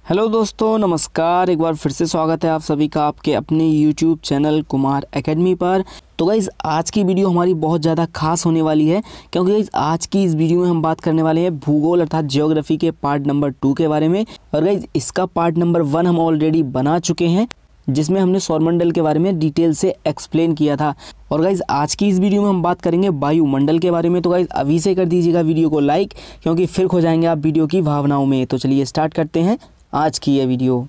Hello दोस्तों, नमस्कार। एक बार फिर से स्वागत है आप सभी का आपके अपने यूट्यूब चैनल कुमार एकेडमी पर। तो गाइज़ आज की वीडियो हमारी बहुत ज़्यादा खास होने वाली है, क्योंकि गाइज़ आज की इस वीडियो में हम बात करने वाले हैं भूगोल अर्थात ज्योग्राफी के पार्ट नंबर 2 के बारे में। और गाइज़ इसका पार्ट नंबर 1 हम ऑलरेडी बना चुके हैं, जिसमें हमने सौरमंडल के बारे में डिटेल से एक्सप्लेन किया था। और गाइज़ आज की इस वीडियो में हम बात करेंगे वायुमंडल के बारे में। तो गाइज़ अभी से कर दीजिएगा वीडियो को लाइक, क्योंकि फिर खो जाएंगे आप वीडियो की भावनाओं में। तो चलिए स्टार्ट करते हैं आज की ये वीडियो।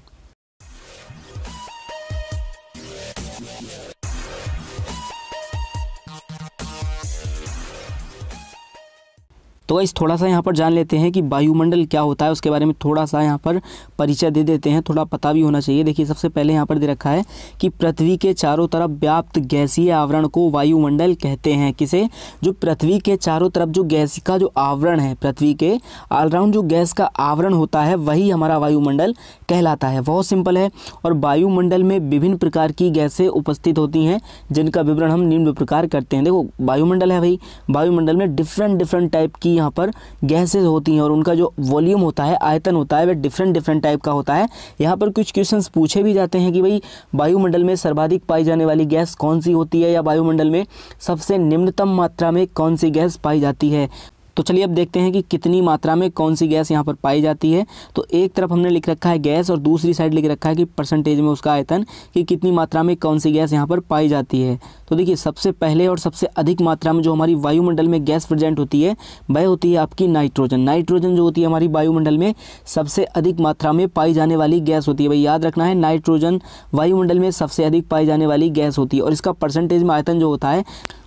तो गाइस थोड़ा सा यहाँ पर जान लेते हैं कि वायुमंडल क्या होता है, उसके बारे में थोड़ा सा यहाँ पर परिचय दे देते हैं, थोड़ा पता भी होना चाहिए। देखिए सबसे पहले यहाँ पर दे रखा है कि पृथ्वी के चारों तरफ व्याप्त गैसीय आवरण को वायुमंडल कहते हैं। किसे? जो पृथ्वी के चारों तरफ जो गैस का जो आवरण है, पृथ्वी के ऑलराउंड जो गैस का आवरण होता है, वही हमारा वायुमंडल कहलाता है। बहुत सिंपल है। और वायुमंडल में विभिन्न प्रकार की गैसें उपस्थित होती हैं, जिनका विवरण हम निम्न प्रकार करते हैं। देखो वायुमंडल है भाई, वायुमंडल में डिफरेंट टाइप की यहाँ पर गैसेज होती हैं, और उनका जो वॉल्यूम होता है, आयतन होता है, वह डिफरेंट टाइप का होता है। यहाँ पर कुछ क्वेश्चंस पूछे भी जाते हैं कि भाई वायुमंडल में सर्वाधिक पाई जाने वाली गैस कौन सी होती है, या वायुमंडल में सबसे निम्नतम मात्रा में कौन सी गैस पाई जाती है। तो चलिए अब देखते हैं कि कितनी मात्रा में कौन सी गैस यहाँ पर पाई जाती है। तो एक तरफ हमने लिख रखा है गैस, और दूसरी साइड लिख रखा है कि परसेंटेज में उसका आयतन, कि कितनी मात्रा में कौन सी गैस यहाँ पर पाई जाती है। तो देखिए सबसे पहले और सबसे अधिक मात्रा में जो हमारी वायुमंडल में गैस प्रेजेंट होती है, वह होती है आपकी नाइट्रोजन। नाइट्रोजन जो होती है हमारी वायुमंडल में सबसे अधिक मात्रा में पाई जाने वाली गैस होती है। भाई याद रखना है, नाइट्रोजन वायुमंडल में सबसे अधिक पाई जाने वाली गैस होती है, और इसका परसेंटेज में आयतन जो होता है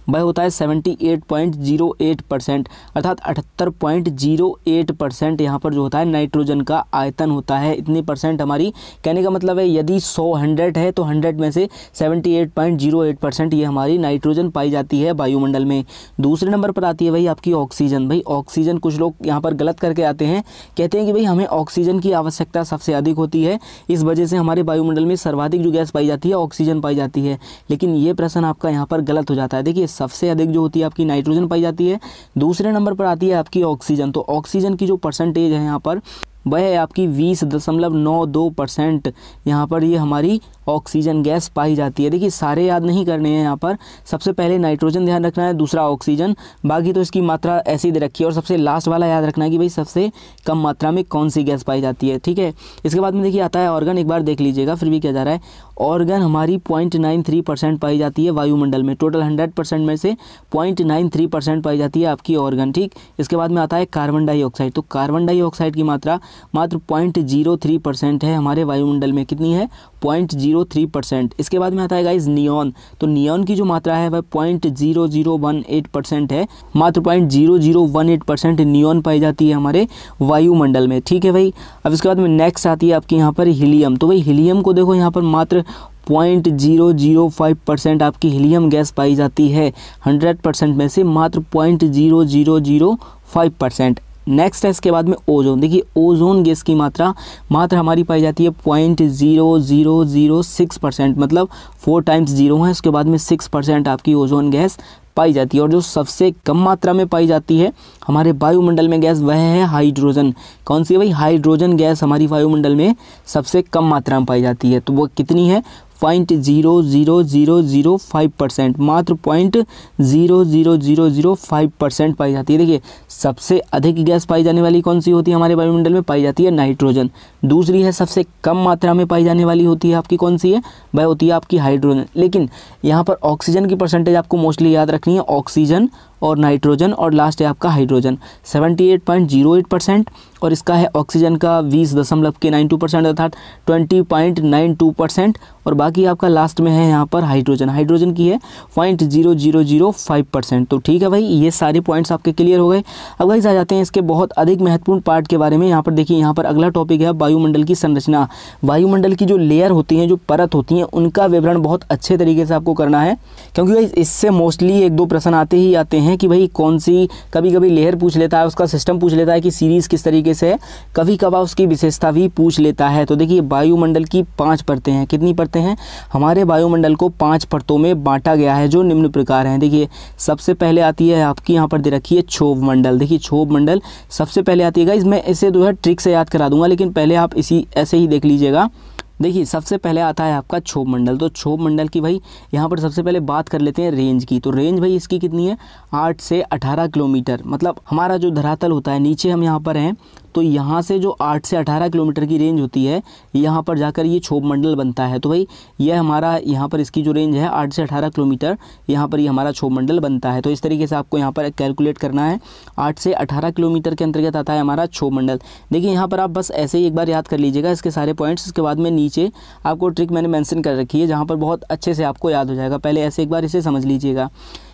वह होता है 78.08%, अर्थात 78.08% यहाँ पर जो होता है नाइट्रोजन का आयतन होता है। इतनी परसेंट हमारी, कहने का मतलब है यदि 100 है तो 100 में से 78.08% ये हमारी नाइट्रोजन पाई जाती है वायुमंडल में। दूसरे नंबर पर आती है भाई आपकी ऑक्सीजन। भाई ऑक्सीजन कुछ लोग यहाँ पर गलत करके आते हैं, कहते हैं कि भाई हमें ऑक्सीजन की आवश्यकता सबसे अधिक होती है, इस वजह से हमारे वायुमंडल में सर्वाधिक जो गैस पाई जाती है ऑक्सीजन पाई जाती है। लेकिन ये प्रश्न आपका यहाँ पर गलत हो जाता है। देखिए सबसे अधिक जो होती है आपकी नाइट्रोजन पाई जाती है, दूसरे नंबर पर आती है आपकी ऑक्सीजन। तो ऑक्सीजन की जो परसेंटेज है यहाँ पर वह है आपकी 20.92%। यहाँ पर ये हमारी ऑक्सीजन गैस पाई जाती है। देखिए सारे याद नहीं करने हैं, यहाँ पर सबसे पहले नाइट्रोजन ध्यान रखना है, दूसरा ऑक्सीजन, बाकी तो इसकी मात्रा ऐसी दे रखी है। और सबसे लास्ट वाला याद रखना है कि भाई सबसे कम मात्रा में कौन सी गैस पाई जाती है। ठीक है, इसके बाद में देखिए आता है ऑर्गन। एक बार देख लीजिएगा फिर भी क्या जा रहा है। ऑर्गन हमारी 0.93% पाई जाती है वायुमंडल में। टोटल 100% में से 0.93% पाई जाती है आपकी ऑर्गन। ठीक, इसके बाद में आता है कार्बन डाइऑक्साइड। तो कार्बन डाइऑक्साइड की मात्रा मात्र 0.03% है हमारे वायुमंडल में। कितनी है? 0.03%। इसके बाद में आता है गाइज नियॉन। तो नियॉन की जो मात्रा है वह 0.0018% है। मात्र 0.0018% नियॉन पाई जाती है हमारे वायुमंडल में। ठीक है भाई। अब इसके बाद में नेक्स्ट आती है आपकी यहाँ पर हीलियम। तो भाई हीलियम को देखो यहाँ पर मात्र 0.005% आपकी हीलियम गैस पाई जाती है 100% में से, मात्र 0.0005%। नेक्स्ट है इसके बाद में ओजोन। देखिए ओजोन गैस की मात्रा मात्र हमारी पाई जाती है 0.0006%, मतलब 4 टाइम्स 0 है, उसके बाद में 6% आपकी ओजोन गैस पाई जाती है। और जो सबसे कम मात्रा में पाई जाती है हमारे वायुमंडल में गैस, वह है हाइड्रोजन। कौन सी है भाई? हाइड्रोजन गैस हमारी वायुमंडल में सबसे कम मात्रा में पाई जाती है। तो वो कितनी है? 0.00005%, मात्र 0.00005% पाई जाती है। देखिए सबसे अधिक गैस पाई जाने वाली कौन सी होती है हमारे वायुमंडल में? पाई जाती है नाइट्रोजन। दूसरी है सबसे कम मात्रा में पाई जाने वाली होती है आपकी कौन सी है? वह होती है आपकी हाइड्रोजन। लेकिन यहाँ पर ऑक्सीजन की परसेंटेज आपको मोस्टली याद रखनी है, ऑक्सीजन और नाइट्रोजन, और लास्ट है आपका हाइड्रोजन 78.08%, और इसका है ऑक्सीजन का 20.92%, अर्थात 20.92%, और बाकी आपका लास्ट में है यहाँ पर हाइड्रोजन। हाइड्रोजन की है 0.0005%। तो ठीक है भाई, ये सारे पॉइंट्स आपके क्लियर हो गए। अब गाइस आ जाते हैं इसके बहुत अधिक महत्वपूर्ण पार्ट के बारे में। यहाँ पर देखिए, यहाँ पर अगला टॉपिक है वायुमंडल की संरचना। वायुमंडल की जो लेयर होती हैं, जो परत होती हैं, उनका विवरण बहुत अच्छे तरीके से आपको करना है, क्योंकि गाइस इससे मोस्टली 1-2 प्रश्न आते ही आते हैं हैं कि भाई कौन सी, कभी कभी लेयर पूछ लेता है, उसका सिस्टम पूछ लेता है कि सीरीज़ किस तरीके से है, कभी कभार उसकी विशेषता भी पूछ लेता है। तो देखिए वायुमंडल की 5 परतें हैं। कितनी परतें हैं? हमारे वायुमंडल को 5 परतों में बांटा गया है जो निम्न प्रकार हैं। देखिए सबसे पहले आती है आपकी, यहाँ पर दे रखी है क्षोभ मंडल। देखिए क्षोभ मंडल सबसे पहले आती है। इसमें इसे जो है ट्रिक से याद करा दूंगा, लेकिन पहले आप इसी ऐसे ही देख लीजिएगा। देखिए सबसे पहले आता है आपका क्षोभ मंडल। तो क्षोभ मंडल की भाई यहाँ पर सबसे पहले बात कर लेते हैं रेंज की। तो रेंज भाई इसकी कितनी है? 8 से 18 किलोमीटर। मतलब हमारा जो धरातल होता है, नीचे हम यहाँ पर हैं, तो यहाँ से जो 8 से 18 किलोमीटर की रेंज होती है, यहाँ पर जाकर ये क्षोभ मंडल बनता है। तो भाई ये हमारा यहाँ पर इसकी जो रेंज है 8 से 18 किलोमीटर, यहाँ पर ये हमारा क्षोभ मंडल बनता है। तो इस तरीके से आपको यहाँ पर कैलकुलेट करना है। 8 से 18 किलोमीटर के अंतर्गत आता है हमारा क्षोभ मंडल। देखिए यहाँ पर आप बस ऐसे ही एक बार याद कर लीजिएगा इसके सारे पॉइंट्स। इसके बाद में नीचे आपको ट्रिक मैंने मेंशन कर रखी है, जहाँ पर बहुत अच्छे से आपको याद हो जाएगा। पहले ऐसे एक बार इसे समझ लीजिएगा।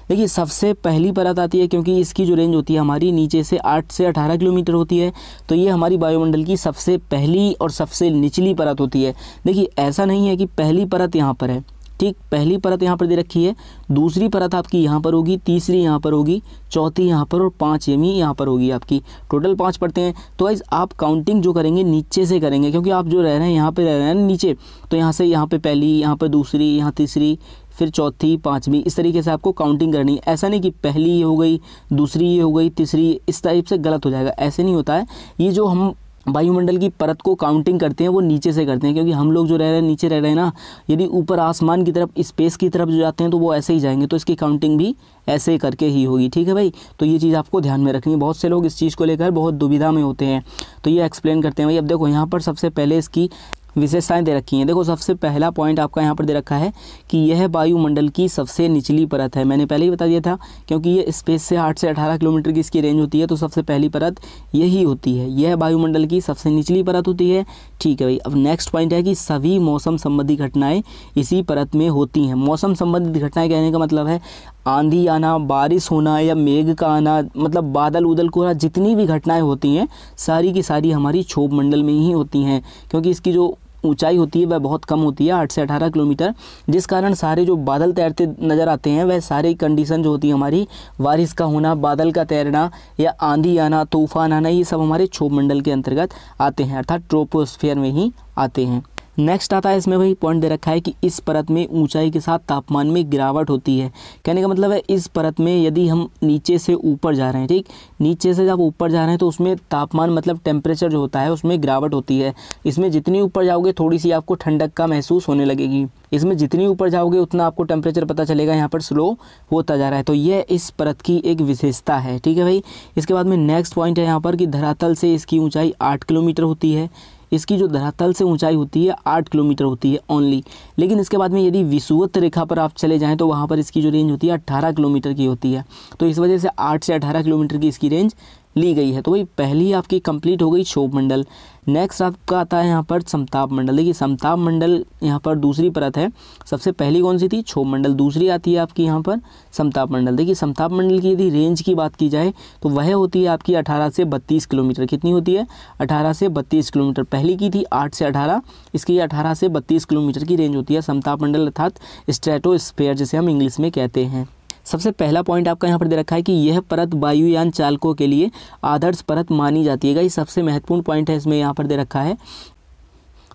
देखिए सबसे पहली परत आती है, क्योंकि इसकी जो रेंज होती है हमारी नीचे से 8 से 18 किलोमीटर होती है, तो ये हमारी वायुमंडल की सबसे पहली और सबसे निचली परत होती है। देखिए ऐसा नहीं है कि पहली परत यहाँ पर है, ठीक, पहली परत यहाँ पर दे रखी है, दूसरी परत आपकी यहाँ पर होगी, तीसरी यहाँ पर होगी, चौथी यहाँ पर और 5वीं यहाँ पर होगी आपकी। टोटल 5 परतें हैं। तो गाइस आप काउंटिंग जो करेंगे नीचे से करेंगे, क्योंकि आप जो रह रहे हैं यहाँ पे रह रहे हैं नीचे, तो यहाँ से यहाँ पे पहली, यहाँ पर दूसरी, यहाँ तीसरी, फिर चौथी, 5वीं, इस तरीके से आपको काउंटिंग करनी है। ऐसा नहीं कि पहली ये हो गई, दूसरी ये हो गई, तीसरी, इस टाइप से गलत हो जाएगा, ऐसे नहीं होता है। ये जो हम वायुमंडल की परत को काउंटिंग करते हैं वो नीचे से करते हैं, क्योंकि हम लोग जो रह रहे हैं नीचे रह रहे हैं ना, यदि ऊपर आसमान की तरफ, स्पेस की तरफ जो जाते हैं तो वो ऐसे ही जाएंगे, तो इसकी काउंटिंग भी ऐसे करके ही होगी। ठीक है भाई, तो ये चीज़ आपको ध्यान में रखनी है। बहुत से लोग इस चीज़ को लेकर बहुत दुविधा में होते हैं, तो ये एक्सप्लेन करते हैं भाई। अब देखो यहाँ पर सबसे पहले इसकी विशेषताएं दे रखी हैं। देखो सबसे पहला पॉइंट आपका यहाँ पर दे रखा है कि यह वायुमंडल की सबसे निचली परत है। मैंने पहले ही बता दिया था, क्योंकि ये स्पेस से 8 से 18 किलोमीटर की इसकी रेंज होती है, तो सबसे पहली परत यही होती है, यह वायुमंडल की सबसे निचली परत होती है। ठीक है भाई, अब नेक्स्ट पॉइंट है कि सभी मौसम संबंधी घटनाएं इसी परत में होती हैं। मौसम संबंधित घटनाएं कहने का मतलब है आंधी आना, बारिश होना या मेघ का आना, मतलब बादल उदल कोहरा, जितनी भी घटनाएं होती हैं सारी की सारी हमारी क्षोभ मंडल में ही होती हैं, क्योंकि इसकी जो ऊंचाई होती है वह बहुत कम होती है, 8 से 18 किलोमीटर, जिस कारण सारे जो बादल तैरते नज़र आते हैं वह सारी कंडीशन जो होती है हमारी, बारिश का होना, बादल का तैरना या आंधी आना, तूफान आना, ये सब हमारे क्षोभ मंडल के अंतर्गत आते हैं, अर्थात ट्रोपोस्फियर में ही आते हैं। नेक्स्ट आता है इसमें भाई पॉइंट दे रखा है कि इस परत में ऊंचाई के साथ तापमान में गिरावट होती है। कहने का मतलब है इस परत में यदि हम नीचे से ऊपर जा रहे हैं, ठीक, नीचे से जब ऊपर जा रहे हैं तो उसमें तापमान मतलब टेम्परेचर जो होता है उसमें गिरावट होती है। इसमें जितनी ऊपर जाओगे थोड़ी सी आपको ठंडक का महसूस होने लगेगी, इसमें जितनी ऊपर जाओगे उतना आपको टेम्परेचर पता चलेगा यहाँ पर स्लो होता जा रहा है। तो ये इस परत की एक विशेषता है। ठीक है भाई, इसके बाद में नेक्स्ट पॉइंट है यहाँ पर कि धरातल से इसकी ऊंचाई 8 किलोमीटर होती है। इसकी जो धरातल से ऊंचाई होती है 8 किलोमीटर होती है ओनली। लेकिन इसके बाद में यदि विषुवत रेखा पर आप चले जाएं तो वहाँ पर इसकी जो रेंज होती है 18 किलोमीटर की होती है। तो इस वजह से 8 से 18 किलोमीटर की इसकी रेंज ली गई है। तो भाई पहली आपकी कंप्लीट हो गई क्षोभ मंडल। नेक्स्ट आपका आता है यहाँ पर समताप मंडल। देखिए समताप मंडल यहाँ पर दूसरी परत है। सबसे पहली कौन सी थी? क्षोभ मंडल। दूसरी आती है आपकी यहाँ पर समताप मंडल। देखिए समताप मंडल की यदि रेंज की बात की जाए तो वह होती है आपकी 18 से 32 किलोमीटर। कितनी होती है? 18 से 32 किलोमीटर। पहली की थी 8 से 18, इसकी 18 से 32 किलोमीटर की रेंज होती है समताप मंडल, अर्थात स्ट्रेटोस्फीयर जिसे हम इंग्लिश में कहते हैं। सबसे पहला पॉइंट आपका यहाँ पर दे रखा है कि यह परत वायुयान चालकों के लिए आदर्श परत मानी जाती है। ये सबसे महत्वपूर्ण पॉइंट है इसमें यहाँ पर दे रखा है।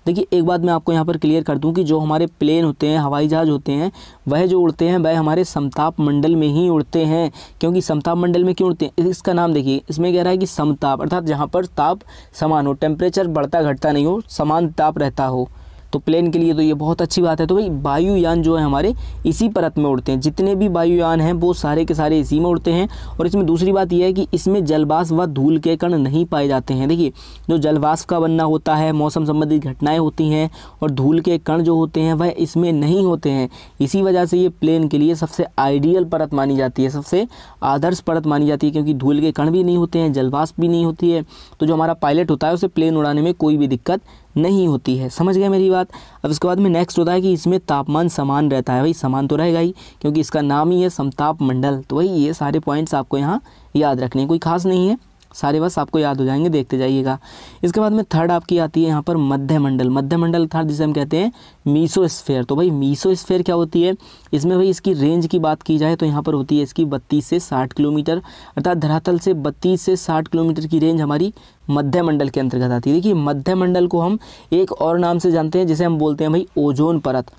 देखिए एक बात मैं आपको यहाँ पर क्लियर कर दूं कि जो हमारे प्लेन होते हैं, हवाई जहाज़ होते हैं, वह जो उड़ते हैं वह हमारे समताप मंडल में ही उड़ते हैं। क्योंकि समताप मंडल में क्यों उड़ते हैं? इसका नाम देखिए, इसमें कह रहा है कि समताप, अर्थात जहाँ पर ताप समान हो, टेम्परेचर बढ़ता घटता नहीं हो, समान ताप रहता हो, तो प्लेन के लिए तो ये बहुत अच्छी बात है। तो भाई वायुयान जो है हमारे इसी परत में उड़ते हैं। जितने भी वायुयान हैं वो सारे के सारे इसी में उड़ते हैं। और इसमें दूसरी बात यह है कि इसमें जलवाष्प व धूल के कण नहीं पाए जाते हैं। देखिए जो जलवाष्प का बनना होता है, मौसम संबंधित घटनाएं होती हैं, और धूल के कण जो होते हैं वह इसमें नहीं होते हैं। इसी वजह से ये प्लेन के लिए सबसे आइडियल परत मानी जाती है, सबसे आदर्श परत मानी जाती है, क्योंकि धूल के कण भी नहीं होते हैं, जलवाष्प भी नहीं होती है। तो जो हमारा पायलट होता है उसे प्लेन उड़ाने में कोई भी दिक्कत नहीं होती है। समझ गए मेरी बात? अब इसके बाद में नेक्स्ट होता है कि इसमें तापमान समान रहता है। भाई समान तो रहेगा ही, क्योंकि इसका नाम ही है समताप मंडल। तो भाई ये सारे पॉइंट्स आपको यहाँ याद रखने, कोई खास नहीं है, सारे बस आपको याद हो जाएंगे, देखते जाइएगा। इसके बाद में थर्ड आपकी आती है यहाँ पर मध्य मंडल। मध्य मंडल अर्थात जिसे हम कहते हैं मीसोस्फेयर। तो भाई मीसोस्फेयर क्या होती है, इसमें भाई इसकी रेंज की बात की जाए तो यहाँ पर होती है इसकी 32 से 60 किलोमीटर, अर्थात धरातल से 32 से 60 किलोमीटर की रेंज हमारी मध्य मंडल के अंतर्गत आती है। देखिए मध्य मंडल को हम एक और नाम से जानते हैं जिसे हम बोलते हैं भाई ओजोन परत।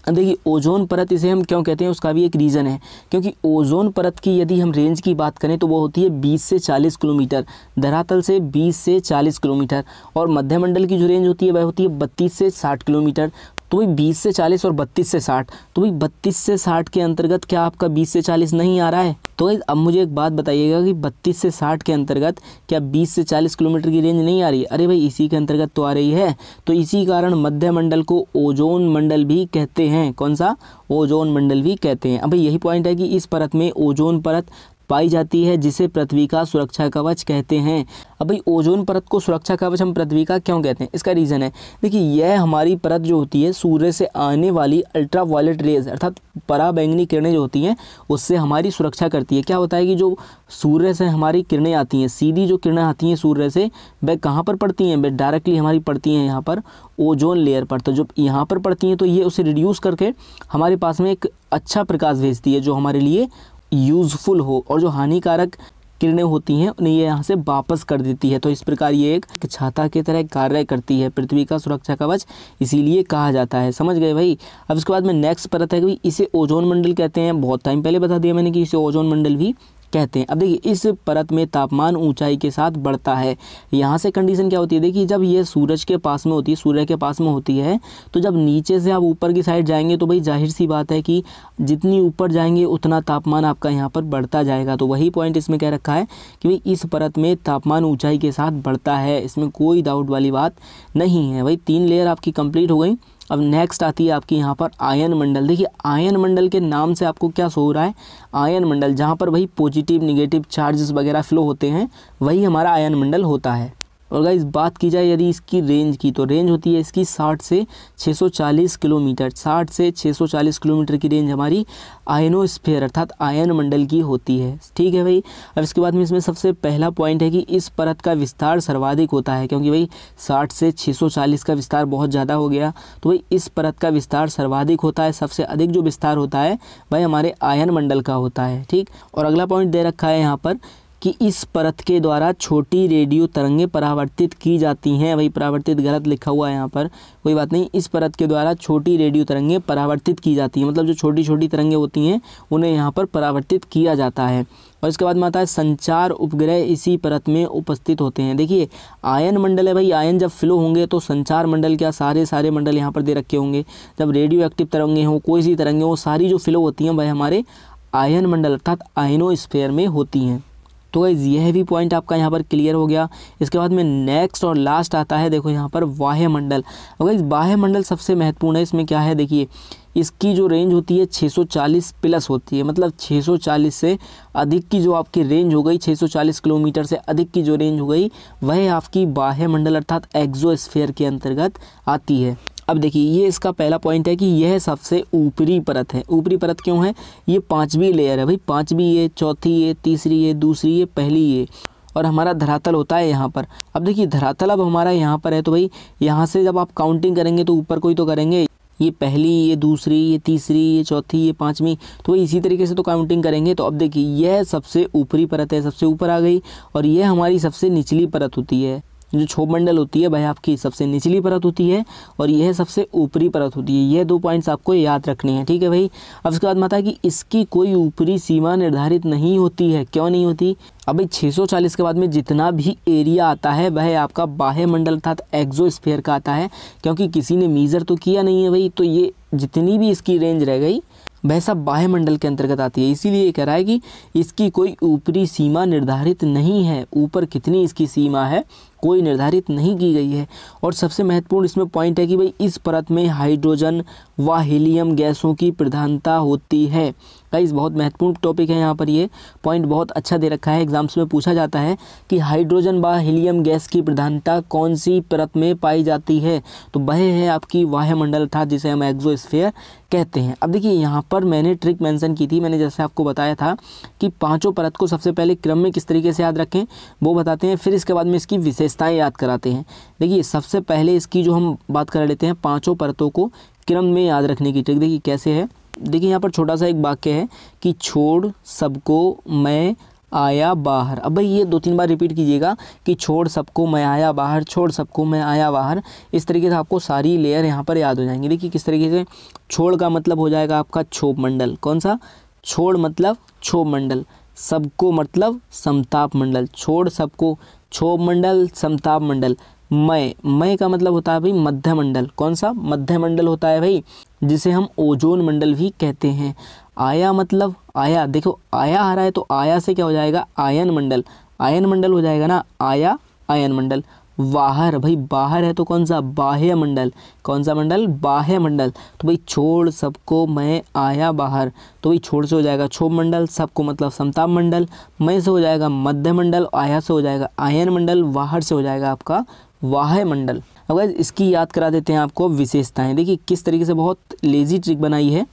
देखिए ओजोन परत इसे हम क्यों कहते हैं, उसका भी एक रीज़न है, क्योंकि ओजोन परत की यदि हम रेंज की बात करें तो वो होती है 20 से 40 किलोमीटर, धरातल से 20 से 40 किलोमीटर, और मध्य मंडल की जो रेंज होती है वह होती है 32 से 60 किलोमीटर। तो भाई 20 से 40 और 32 से 60, तो भाई 32 से 60 के अंतर्गत क्या आपका 20 से 40 नहीं आ रहा है? तो भाई अब मुझे एक बात बताइएगा कि 32 से 60 के अंतर्गत क्या 20 से 40 किलोमीटर की रेंज नहीं आ रही है? अरे भाई इसी के अंतर्गत तो आ रही है। तो इसी कारण मध्य मंडल को ओजोन मंडल भी कहते हैं। कौन सा? ओजोन मंडल भी कहते हैं। अब भाई यही पॉइंट है कि इस परत में ओजोन परत पाई जाती है जिसे पृथ्वी का सुरक्षा कवच कहते हैं। अब भाई ओजोन परत को सुरक्षा कवच हम पृथ्वी का क्यों कहते हैं, इसका रीज़न है, देखिए यह हमारी परत जो होती है सूर्य से आने वाली अल्ट्रा वायलेट रेज अर्थात पराबैंगनी किरणें जो होती हैं उससे हमारी सुरक्षा करती है। क्या होता है कि जो सूर्य से हमारी किरणें आती हैं, सीधी जो किरणें आती हैं सूर्य से, वह कहाँ पर पड़ती हैं? वह डायरेक्टली हमारी पड़ती हैं यहाँ पर ओजोन लेयर पर। तो जब यहाँ पर पड़ती हैं तो ये उसे रिड्यूस करके हमारे पास में एक अच्छा प्रकाश भेजती है जो हमारे लिए यूज़फुल हो, और जो हानिकारक किरणें होती हैं उन्हें ये यहाँ से वापस कर देती है। तो इस प्रकार ये एक छाता की तरह कार्य करती है, पृथ्वी का सुरक्षा कवच इसीलिए कहा जाता है। समझ गए भाई? अब इसके बाद में नेक्स्ट परत है कि इसे ओजोन मंडल कहते हैं। बहुत टाइम पहले बता दिया मैंने कि इसे ओजोन मंडल भी कहते हैं। अब देखिए इस परत में तापमान ऊंचाई के साथ बढ़ता है। यहाँ से कंडीशन क्या होती है, देखिए जब ये सूरज के पास में होती है, सूर्य के पास में होती है, तो जब नीचे से आप ऊपर की साइड जाएंगे तो भाई जाहिर सी बात है कि जितनी ऊपर जाएंगे उतना तापमान आपका यहाँ पर बढ़ता जाएगा। तो वही पॉइंट इसमें क्या रखा है कि भाई इस परत में तापमान ऊंचाई के साथ बढ़ता है, इसमें कोई डाउट वाली बात नहीं है। भाई 3 लेयर आपकी कंप्लीट हो गई। अब नेक्स्ट आती है आपकी यहाँ पर आयन मंडल। देखिए आयन मंडल के नाम से आपको क्या शो हो रहा है, आयन मंडल, जहाँ पर वही पॉजिटिव निगेटिव चार्जेस वगैरह फ्लो होते हैं वही हमारा आयन मंडल होता है। और गाइस बात की जाए यदि इसकी रेंज की, तो रेंज होती है इसकी 60 से 640 किलोमीटर। 60 से 640 किलोमीटर की रेंज हमारी आयनोस्फीयर अर्थात आयन मंडल की होती है। ठीक है भाई। अब इसके बाद में इसमें सबसे पहला पॉइंट है कि इस परत का विस्तार सर्वाधिक होता है, क्योंकि भाई 60 से 640 का विस्तार बहुत ज़्यादा हो गया, तो भाई इस परत का विस्तार सर्वाधिक होता है। सबसे अधिक जो विस्तार होता है वह हमारे आयन मंडल का होता है। ठीक। और अगला पॉइंट दे रखा है यहाँ पर कि इस परत के द्वारा छोटी रेडियो तरंगें परावर्तित की जाती हैं। वही परावर्तित गलत लिखा हुआ है यहाँ पर, कोई बात नहीं। इस परत के द्वारा छोटी रेडियो तरंगें परावर्तित की जाती हैं, मतलब जो छोटी छोटी तरंगें होती हैं उन्हें यहाँ पर परावर्तित किया जाता है। और इसके बाद में आता है संचार उपग्रह इसी परत में उपस्थित होते हैं। देखिए आयन मंडल है भाई, आयन जब फ्लो होंगे तो संचार मंडल क्या सारे मंडल यहाँ पर दे रखे होंगे। जब रेडियो एक्टिव तरंगें हों, कोई सी तरंगें हो, सारी जो फ्लो होती हैं वह हमारे आयन मंडल अर्थात आयनोस्फीयर में होती हैं। तो गाइस यह भी पॉइंट आपका यहाँ पर क्लियर हो गया। इसके बाद में नेक्स्ट और लास्ट आता है, देखो यहाँ पर वायुमंडल। अब गाइस वायुमंडल सबसे महत्वपूर्ण है। इसमें क्या है, देखिए इसकी जो रेंज होती है 640 प्लस होती है, मतलब 640 से अधिक की जो आपकी रेंज हो गई, 640 किलोमीटर से अधिक की जो रेंज हो गई वह आपकी वायुमंडल अर्थात एक्सोस्फीयर के अंतर्गत आती है। अब देखिए ये इसका पहला पॉइंट है कि यह सबसे ऊपरी परत है। ऊपरी परत क्यों है, ये 5वीं लेयर है भाई, 5वीं ये, चौथी ये, तीसरी ये, दूसरी ये, पहली ये, और हमारा धरातल होता है यहाँ पर। अब देखिए धरातल अब हमारा यहाँ पर है, तो भाई यहाँ से जब आप काउंटिंग करेंगे तो ऊपर कोई तो करेंगे, ये पहली, ये दूसरी, ये तीसरी, ये चौथी, ये 5वीं, तो वही इसी तरीके से तो काउंटिंग करेंगे। तो अब देखिए यह सबसे ऊपरी परत है, सबसे ऊपर आ गई, और यह हमारी सबसे निचली परत होती है। जो क्षोभ मंडल होती है वह आपकी सबसे निचली परत होती है, और यह सबसे ऊपरी परत होती है। ये 2 पॉइंट्स आपको याद रखने हैं। ठीक है भाई। अब इसके बाद आता है कि इसकी कोई ऊपरी सीमा निर्धारित नहीं होती है। क्यों नहीं होती? अब भाई 640 के बाद में जितना भी एरिया आता है वह आपका बाह्य मंडल अर्थात एक्सोस्फीयर का आता है, क्योंकि किसी ने मीज़र तो किया नहीं है भाई, तो ये जितनी भी इसकी रेंज रह गई वह सब बाह्य मंडल के अंतर्गत आती है। इसीलिए ये कह रहा है कि इसकी कोई ऊपरी सीमा निर्धारित नहीं है। ऊपर कितनी इसकी सीमा है कोई निर्धारित नहीं की गई है। और सबसे महत्वपूर्ण इसमें पॉइंट है कि भाई इस परत में हाइड्रोजन व हीलियम गैसों की प्रधानता होती है। गाइस बहुत महत्वपूर्ण टॉपिक है, यहाँ पर ये पॉइंट बहुत अच्छा दे रखा है, एग्जाम्स में पूछा जाता है कि हाइड्रोजन व हीलियम गैस की प्रधानता कौन सी परत में पाई जाती है, तो वह है आपकी वायुमंडल अर्थात जिसे हम एक्सोस्फीयर कहते हैं। अब देखिए यहाँ पर मैंने ट्रिक मेंशन की थी, मैंने जैसे आपको बताया था कि पांचों परत को सबसे पहले क्रम में किस तरीके से याद रखें वो बताते हैं, फिर इसके बाद में इसकी विशेषताएं याद कराते हैं। देखिए सबसे पहले इसकी जो हम बात कर लेते हैं पांचों परतों को क्रम में याद रखने की ट्रिक। देखिए कैसे है, देखिए यहाँ पर छोटा सा एक वाक्य है कि छोड़ सबको मैं आया बाहर। अब भाई ये 2-3 बार रिपीट कीजिएगा कि छोड़ सबको मैं आया बाहर, छोड़ सबको मैं आया बाहर। इस तरीके से आपको सारी लेयर यहाँ पर याद हो जाएंगी। देखिए किस तरीके से, छोड़ का मतलब हो जाएगा आपका क्षोभ मंडल। कौन सा? छोड़ मतलब क्षोभ मंडल। सबको मतलब समताप मंडल। छोड़ सबको क्षोभ मंडल, समताप मंडल। मय का मतलब होता है भाई मध्य मंडल। कौन सा? मध्य मंडल होता है भाई, जिसे हम ओजोन मंडल भी कहते हैं। आया मतलब आया, देखो आया आ रहा है तो आया से क्या हो जाएगा? आयन मंडल। आयन मंडल हो जाएगा ना, आया आयन मंडल। बाहर, भाई बाहर है तो कौन सा? बाह्य मंडल। कौन सा मंडल? बाह्य मंडल। तो भाई छोड़ सबको मैं आया बाहर, तो भाई छोड़ से हो जाएगा क्षोभ मंडल, सबको मतलब समताप मंडल, मैं से हो जाएगा मध्य मंडल, आया से हो जाएगा आयन मंडल, बाहर से हो जाएगा आपका वायुमंडल। अब इसकी याद करा देते हैं आपको विशेषताएं। देखिए किस तरीके से बहुत लेजी ट्रिक बनाई है।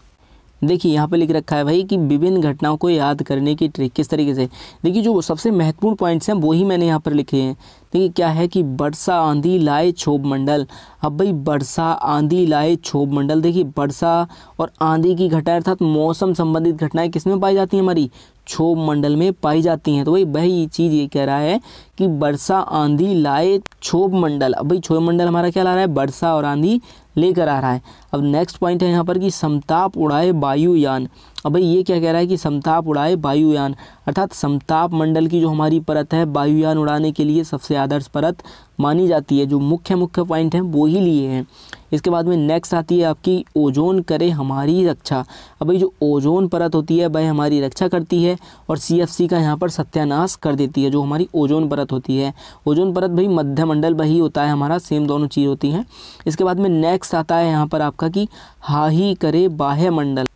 देखिए यहाँ पे लिख रखा है भाई कि विभिन्न घटनाओं को याद करने की ट्रिक किस तरीके से। देखिए जो सबसे महत्वपूर्ण पॉइंट्स हैं वो ही मैंने यहाँ पर लिखे हैं। देखिए क्या है कि वर्षा आंधी लाए क्षोभ मंडल। अब भाई वर्षा आंधी लाए क्षोभ मंडल, देखिए वर्षा और आंधी की घटनाएं अर्थात मौसम संबंधित घटनाएं किसमें पाई जाती हैं? हमारी क्षोभ मंडल में पाई जाती हैं। तो भाई वही चीज़ ये कह रहा है कि वर्षा आंधी लाए क्षोभ मंडल। अब भाई क्षोभ मंडल हमारा क्या ला रहा है? वर्षा और आंधी लेकर आ रहा है। अब नेक्स्ट पॉइंट है यहाँ पर कि समताप उड़ाए वायुयान। अब भाई ये क्या कह रहा है कि समताप उड़ाए वायुयान, अर्थात समताप मंडल की जो हमारी परत है वायुयान उड़ाने के लिए सबसे आदर्श परत मानी जाती है। जो मुख्य पॉइंट हैं वो ही लिए हैं। इसके बाद में नेक्स्ट आती है आपकी ओजोन करे हमारी रक्षा। अब भाई जो ओजोन परत होती है वह हमारी रक्षा करती है और CFC का यहाँ पर सत्यानाश कर देती है। जो हमारी ओजोन परत होती है, ओजोन परत भाई मध्य मंडल वही होता है हमारा, सेम दोनों चीज़ होती हैं। इसके बाद में नेक्स्ट आता है यहाँ पर आपका कि हाही करे बाह्य मंडल।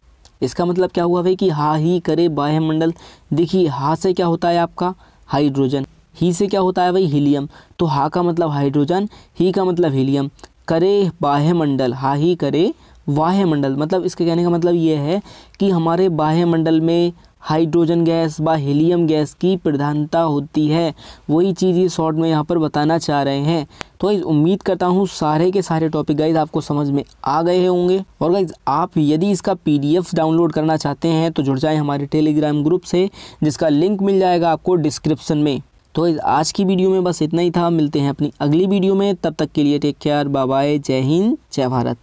इसका मतलब क्या हुआ भाई कि हा ही करे बाह्य मंडल। देखिए हा से क्या होता है आपका? हाइड्रोजन। ही से क्या होता है भाई? हीलियम। तो हा का मतलब हाइड्रोजन, ही का मतलब हीलियम। करे बाह्य मंडल, हा ही करे बाह्य मंडल, मतलब इसके कहने का मतलब ये है कि हमारे बाह्य मंडल में हाइड्रोजन गैस व हीलियम गैस की प्रधानता होती है। वही चीज़ ये शॉर्ट में यहाँ पर बताना चाह रहे हैं। तो गाइस उम्मीद करता हूँ सारे के सारे टॉपिक गाइस आपको समझ में आ गए होंगे। और गाइस आप यदि इसका PDF डाउनलोड करना चाहते हैं तो जुड़ जाएं हमारे टेलीग्राम ग्रुप से, जिसका लिंक मिल जाएगा आपको डिस्क्रिप्शन में। तो आज की वीडियो में बस इतना ही था। मिलते हैं अपनी अगली वीडियो में, तब तक के लिए टेक केयर, बाय बाय, जय हिंद, जय भारत।